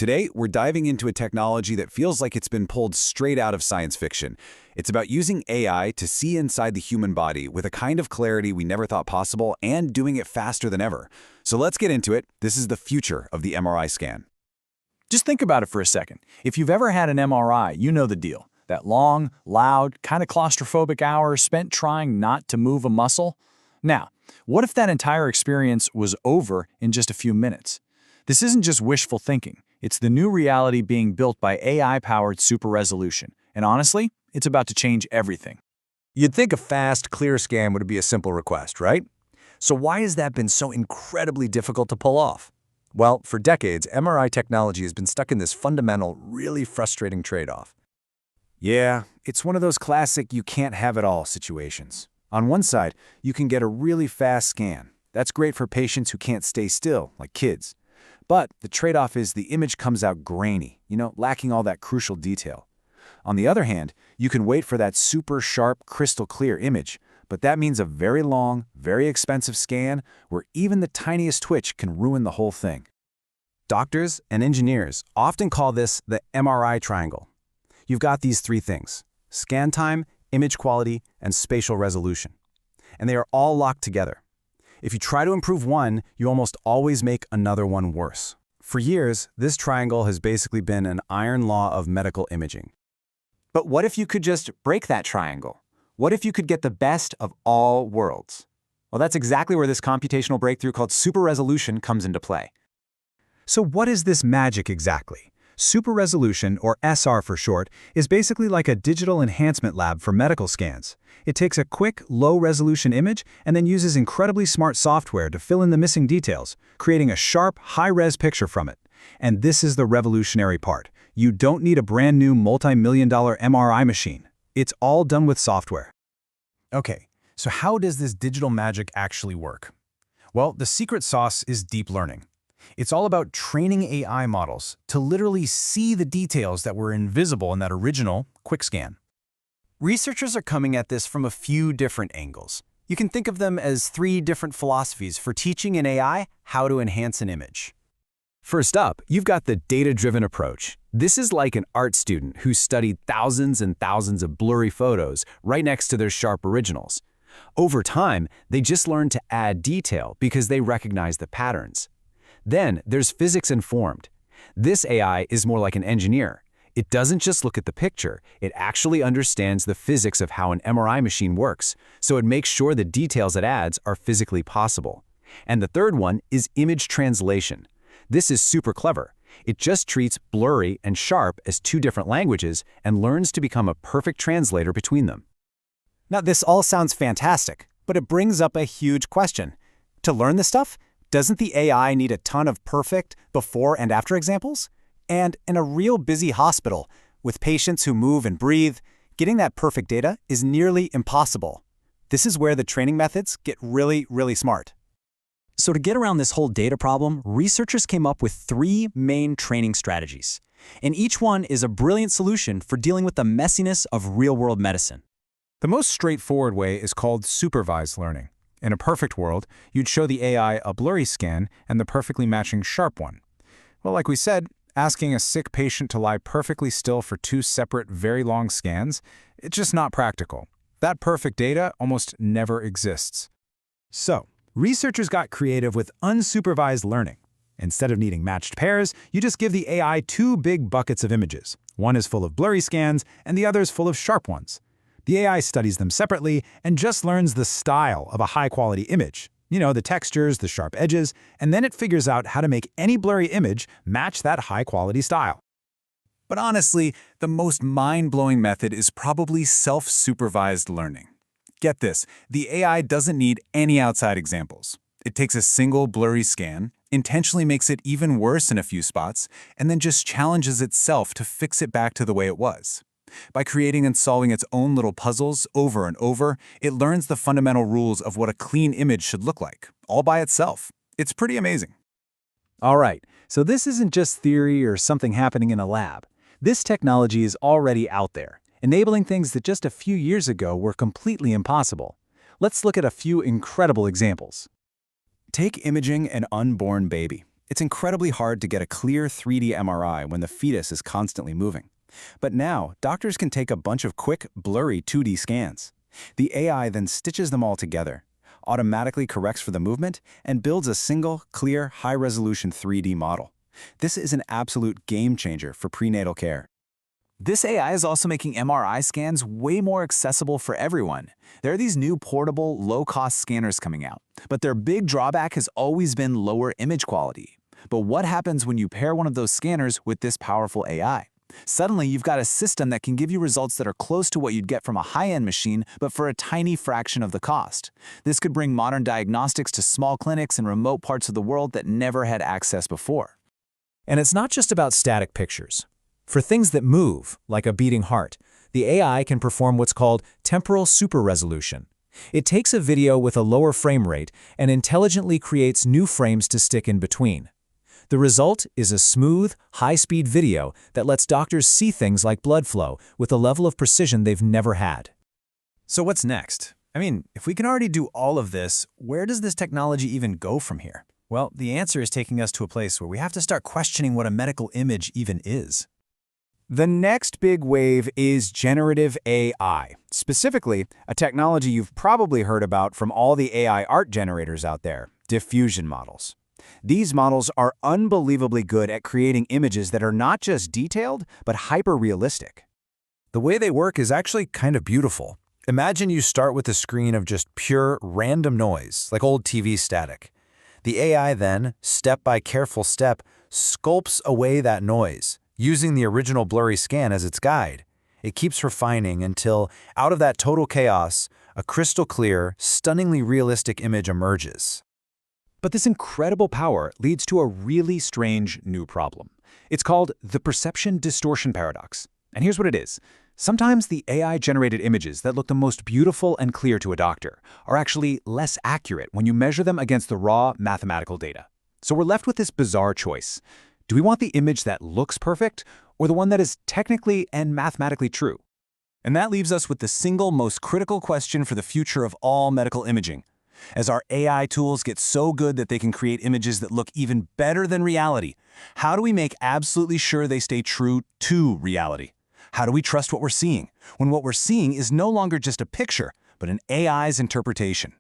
Today, we're diving into a technology that feels like it's been pulled straight out of science fiction. It's about using AI to see inside the human body with a kind of clarity we never thought possible and doing it faster than ever. So let's get into it. This is the future of the MRI scan. Just think about it for a second. If you've ever had an MRI, you know the deal. That long, loud, kind of claustrophobic hour spent trying not to move a muscle. Now, what if that entire experience was over in just a few minutes? This isn't just wishful thinking. It's the new reality being built by AI-powered super resolution. And honestly, it's about to change everything. You'd think a fast, clear scan would be a simple request, right? So why has that been so incredibly difficult to pull off? Well, for decades, MRI technology has been stuck in this fundamental, really frustrating trade-off. Yeah, it's one of those classic you can't have it all situations. On one side, you can get a really fast scan. That's great for patients who can't stay still, like kids. But the trade-off is the image comes out grainy, lacking all that crucial detail. On the other hand, you can wait for that super sharp, crystal clear image, but that means a very long, very expensive scan where even the tiniest twitch can ruin the whole thing. Doctors and engineers often call this the MRI triangle. You've got these three things: scan time, image quality, and spatial resolution. And they are all locked together. If you try to improve one, you almost always make another one worse. For years, this triangle has basically been an iron law of medical imaging. But what if you could just break that triangle? What if you could get the best of all worlds? Well, that's exactly where this computational breakthrough called super resolution comes into play. So what is this magic exactly? Super resolution, or SR for short, is basically like a digital enhancement lab for medical scans. It takes a quick, low-resolution image and then uses incredibly smart software to fill in the missing details, creating a sharp, high-res picture from it. And this is the revolutionary part. You don't need a brand new multi-million-dollar MRI machine. It's all done with software. Okay, so how does this digital magic actually work? Well, the secret sauce is deep learning. It's all about training AI models to literally see the details that were invisible in that original quick scan. Researchers are coming at this from a few different angles. You can think of them as three different philosophies for teaching an AI how to enhance an image. First up, you've got the data-driven approach. This is like an art student who studied thousands and thousands of blurry photos right next to their sharp originals. Over time, they just learn to add detail because they recognize the patterns. Then there's physics-informed. This AI is more like an engineer. It doesn't just look at the picture, it actually understands the physics of how an MRI machine works, so it makes sure the details it adds are physically possible. And the third one is image translation. This is super clever. It just treats blurry and sharp as two different languages and learns to become a perfect translator between them. Now, this all sounds fantastic, but it brings up a huge question. To learn this stuff, doesn't the AI need a ton of perfect before and after examples? And in a real busy hospital, with patients who move and breathe, getting that perfect data is nearly impossible. This is where the training methods get really, really smart. So to get around this whole data problem, researchers came up with three main training strategies. And each one is a brilliant solution for dealing with the messiness of real-world medicine. The most straightforward way is called supervised learning. In a perfect world, you'd show the AI a blurry scan and the perfectly matching sharp one. Well, like we said, asking a sick patient to lie perfectly still for two separate, very long scans, it's just not practical. That perfect data almost never exists. So, researchers got creative with unsupervised learning. Instead of needing matched pairs, you just give the AI two big buckets of images. One is full of blurry scans, and the other is full of sharp ones. The AI studies them separately and just learns the style of a high-quality image. The textures, the sharp edges, and then it figures out how to make any blurry image match that high-quality style. But honestly, the most mind-blowing method is probably self-supervised learning. Get this, the AI doesn't need any outside examples. It takes a single blurry scan, intentionally makes it even worse in a few spots, and then just challenges itself to fix it back to the way it was. By creating and solving its own little puzzles over and over, it learns the fundamental rules of what a clean image should look like, all by itself. It's pretty amazing. All right, so this isn't just theory or something happening in a lab. This technology is already out there, enabling things that just a few years ago were completely impossible. Let's look at a few incredible examples. Take imaging an unborn baby. It's incredibly hard to get a clear 3D MRI when the fetus is constantly moving. But now, doctors can take a bunch of quick, blurry 2D scans. The AI then stitches them all together, automatically corrects for the movement, and builds a single, clear, high-resolution 3D model. This is an absolute game-changer for prenatal care. This AI is also making MRI scans way more accessible for everyone. There are these new portable, low-cost scanners coming out, but their big drawback has always been lower image quality. But what happens when you pair one of those scanners with this powerful AI? Suddenly, you've got a system that can give you results that are close to what you'd get from a high-end machine, but for a tiny fraction of the cost. This could bring modern diagnostics to small clinics in remote parts of the world that never had access before. And it's not just about static pictures. For things that move, like a beating heart, the AI can perform what's called temporal super-resolution. It takes a video with a lower frame rate and intelligently creates new frames to stick in between. The result is a smooth, high-speed video that lets doctors see things like blood flow with a level of precision they've never had. So what's next? I mean, if we can already do all of this, where does this technology even go from here? Well, the answer is taking us to a place where we have to start questioning what a medical image even is. The next big wave is generative AI, specifically a technology you've probably heard about from all the AI art generators out there, diffusion models. These models are unbelievably good at creating images that are not just detailed, but hyper-realistic. The way they work is actually kind of beautiful. Imagine you start with a screen of just pure, random noise, like old TV static. The AI then, step by careful step, sculpts away that noise, using the original blurry scan as its guide. It keeps refining until, out of that total chaos, a crystal clear, stunningly realistic image emerges. But this incredible power leads to a really strange new problem. It's called the perception distortion paradox. And here's what it is. Sometimes the AI-generated images that look the most beautiful and clear to a doctor are actually less accurate when you measure them against the raw mathematical data. So we're left with this bizarre choice. Do we want the image that looks perfect, or the one that is technically and mathematically true? And that leaves us with the single most critical question for the future of all medical imaging. As our AI tools get so good that they can create images that look even better than reality, how do we make absolutely sure they stay true to reality? How do we trust what we're seeing, when what we're seeing is no longer just a picture, but an AI's interpretation?